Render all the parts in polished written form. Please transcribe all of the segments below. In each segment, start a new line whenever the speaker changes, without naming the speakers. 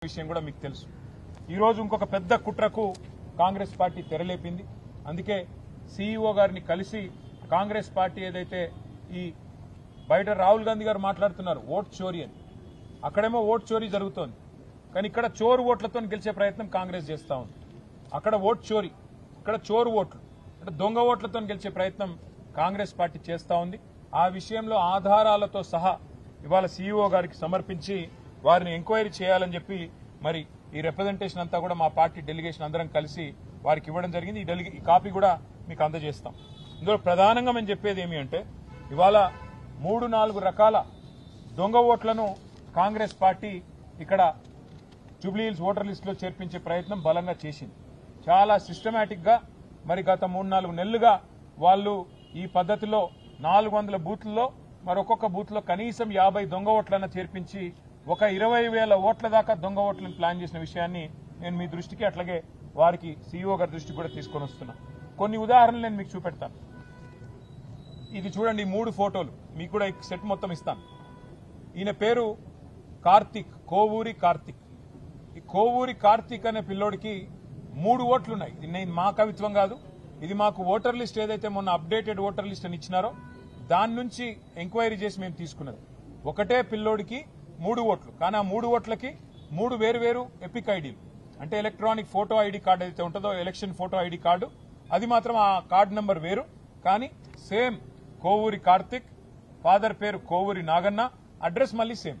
విషయం కూడా మీకు తెలుసు. ఈ రోజు ఇంకొక పెద్ద కుట్రకు కాంగ్రెస్ పార్టీ తెరలేపింది. అందుకే సీఈఓ గారిని కలిసి కాంగ్రెస్ పార్టీ ఏదైతే ఈ బయట రాహుల్ గాంధీ గారు మాట్లాడుతున్నారు ఓట్ చోరీ అని, అక్కడేమో ఓట్ చోరీ జరుగుతోంది, కానీ ఇక్కడ చోరు ఓట్లతో గెలిచే ప్రయత్నం కాంగ్రెస్ చేస్తా ఉంది. అక్కడ ఓట్ చోరీ, ఇక్కడ చోరు ఓట్లు అంటే దొంగ ఓట్లతో గెలిచే ప్రయత్నం కాంగ్రెస్ పార్టీ చేస్తా ఉంది. ఆ విషయంలో ఆధారాలతో సహా ఇవాళ సీఈఓ గారికి సమర్పించి వారిని ఎంక్వైరీ చేయాలని చెప్పి మరి ఈ రిప్రజెంటేషన్ అంతా కూడా మా పార్టీ డెలిగేషన్ అందరం కలిసి వారికి ఇవ్వడం జరిగింది. ఈ కాపీ కూడా మీకు అందజేస్తాం. ఇందులో ప్రధానంగా మేము చెప్పేది ఏమి అంటే ఇవాళ 3-4 రకాల దొంగ ఓట్లను కాంగ్రెస్ పార్టీ ఇక్కడ జూబ్లీహిల్స్ ఓటర్ లిస్టులో చేర్పించే ప్రయత్నం బలంగా చేసింది. చాలా సిస్టమేటిక్ గా మరి గత 3-4 నెలలుగా వాళ్ళు ఈ పద్ధతిలో 400 బూత్లలో మరొక్కొక్క బూత్ లో కనీసం 50 దొంగ ఓట్లన్న చేర్పించి ఒక 20,000 ఓట్ల దాకా దొంగ ఓట్లను ప్లాన్ చేసిన విషయాన్ని నేను మీ దృష్టికి అట్లాగే వారికి సీఈఓ గారి దృష్టికి కూడా తీసుకొని వస్తున్నా. కొన్ని ఉదాహరణలు నేను మీకు చూపెడతాను. ఇది చూడండి, 3 ఫోటోలు మీకు కూడా సెట్ మొత్తం ఇస్తాను. ఈయన పేరు కార్తిక్, కోవూరి కార్తిక్. ఈ కోవూరి కార్తిక్ అనే పిల్లోడికి 3 ఓట్లున్నాయి. ఇది నేను మా కవిత్వం కాదు, ఇది మాకు ఓటర్ లిస్ట్ ఏదైతే మొన్న అప్డేటెడ్ ఓటర్ లిస్ట్ అని ఇచ్చినారో దాని నుంచి ఎంక్వైరీ చేసి మేము తీసుకున్నది. ఒకటే పిల్లోడికి 3 ఓట్లు, కానీ ఆ 3 ఓట్లకి 3 వేరు ఎపిక్ ఐడీలు, అంటే ఎలక్ట్రానిక్ ఫోటో ఐడి కార్డు ఏదైతే ఉంటుందో ఎలక్షన్ ఫోటో ఐడి కార్డు, అది మాత్రం ఆ కార్డు నెంబర్ వేరు, కానీ సేమ్ కోవూరి కార్తిక్, ఫాదర్ పేరు కోవూరి నాగన్న, అడ్రస్ మళ్ళీ సేమ్,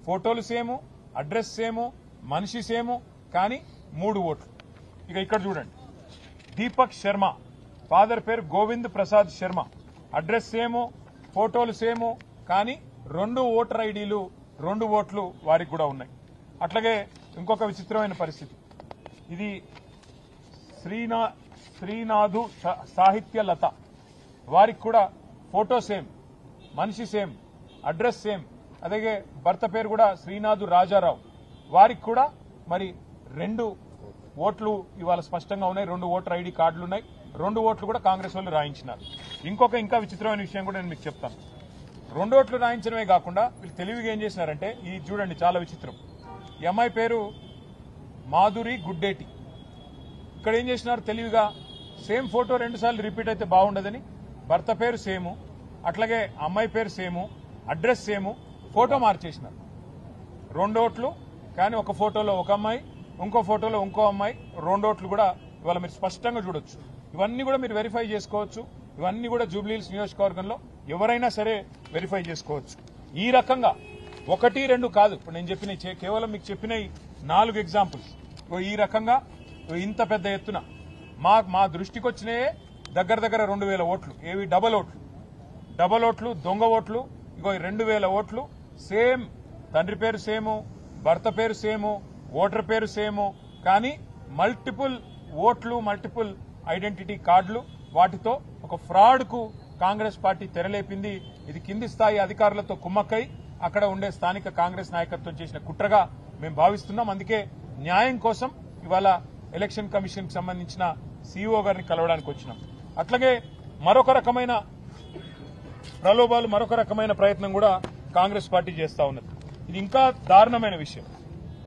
ఫోటోలు సేము, అడ్రస్ సేము, మనిషి సేము, కానీ 3 ఓట్లు. ఇక ఇక్కడ చూడండి, దీపక్ శర్మ, ఫాదర్ పేరు గోవింద్ ప్రసాద్ శర్మ, అడ్రస్ సేము, ఫోటోలు సేము, కానీ 2 ఓటర్ ఐడీలు 2 ఓట్లు వారికి కూడా ఉన్నాయి. అట్లాగే ఇంకొక విచిత్రమైన పరిస్థితి, ఇది శ్రీనాథు సాహిత్య లత, వారికి కూడా ఫోటో సేమ్, మనిషి సేమ్, అడ్రస్ సేమ్, అలాగే భర్త పేరు కూడా శ్రీనాథు రాజారావు, వారికి కూడా మరి 2 ఓట్లు ఇవాళ స్పష్టంగా ఉన్నాయి, 2 ఓటర్ ఐడి కార్డులు ఉన్నాయి, 2 ఓట్లు కూడా కాంగ్రెస్ వాళ్ళు రాయించినారు. ఇంకా విచిత్రమైన విషయం కూడా నేను మీకు చెప్తాను. 2 ఓట్లు రాయించడమే కాకుండా వీళ్ళు తెలివిగా ఏం చేసినారంటే, ఈ చూడండి చాలా విచిత్రం, ఈ అమ్మాయి పేరు మాధురి గుడ్డేటి. ఇక్కడ ఏం చేసినారు తెలివిగా, సేమ్ ఫోటో 2 సార్లు రిపీట్ అయితే బాగుండదని భర్త పేరు సేము, అట్లాగే అమ్మాయి పేరు సేము, అడ్రస్ సేము, ఫోటో మార్చేసినారు. 2 ఓట్లు, కానీ ఒక ఫోటోలో ఒక అమ్మాయి, ఇంకో ఫోటోలో ఇంకో అమ్మాయి, 2 ఓట్లు కూడా ఇవాళ మీరు స్పష్టంగా చూడొచ్చు. ఇవన్నీ కూడా మీరు వెరిఫై చేసుకోవచ్చు. ఇవన్నీ కూడా జూబ్లీహిల్స్ నియోజకవర్గంలో ఎవరైనా సరే వెరిఫై చేసుకోవచ్చు. ఈ రకంగా 1-2 కాదు, ఇప్పుడు నేను చెప్పిన కేవలం మీకు చెప్పిన 4 ఎగ్జాంపుల్స్. ఈ రకంగా ఇంత పెద్ద ఎత్తున మా దృష్టికి వచ్చినాయే దగ్గర 2,000 ఓట్లు. ఏవి డబల్ ఓట్లు, దొంగ ఓట్లు. ఇగో 2,000 ఓట్లు సేమ్, తండ్రి పేరు సేము, భర్త పేరు సేము, ఓటర్ పేరు సేము, కానీ మల్టిపుల్ ఓట్లు, మల్టిపుల్ ఐడెంటిటీ కార్డులు. వాటితో ఒక ఫ్రాడ్ కు కాంగ్రెస్ పార్టీ తెరలేపింది. ఇది కింది స్థాయి అధికారులతో కుమ్మక్కై అక్కడ ఉండే స్థానిక కాంగ్రెస్ నాయకత్వం చేసిన కుట్రగా మేము భావిస్తున్నాం. అందుకే న్యాయం కోసం ఇవాళ ఎలక్షన్ కమిషన్ కి సంబంధించిన సీఈఓ గారిని కలవడానికి వచ్చినాం. అట్లాగే మరొక రకమైన ప్రలోభాలు, మరొక రకమైన ప్రయత్నం కూడా కాంగ్రెస్ పార్టీ చేస్తా ఉన్నది. ఇది ఇంకా దారుణమైన విషయం.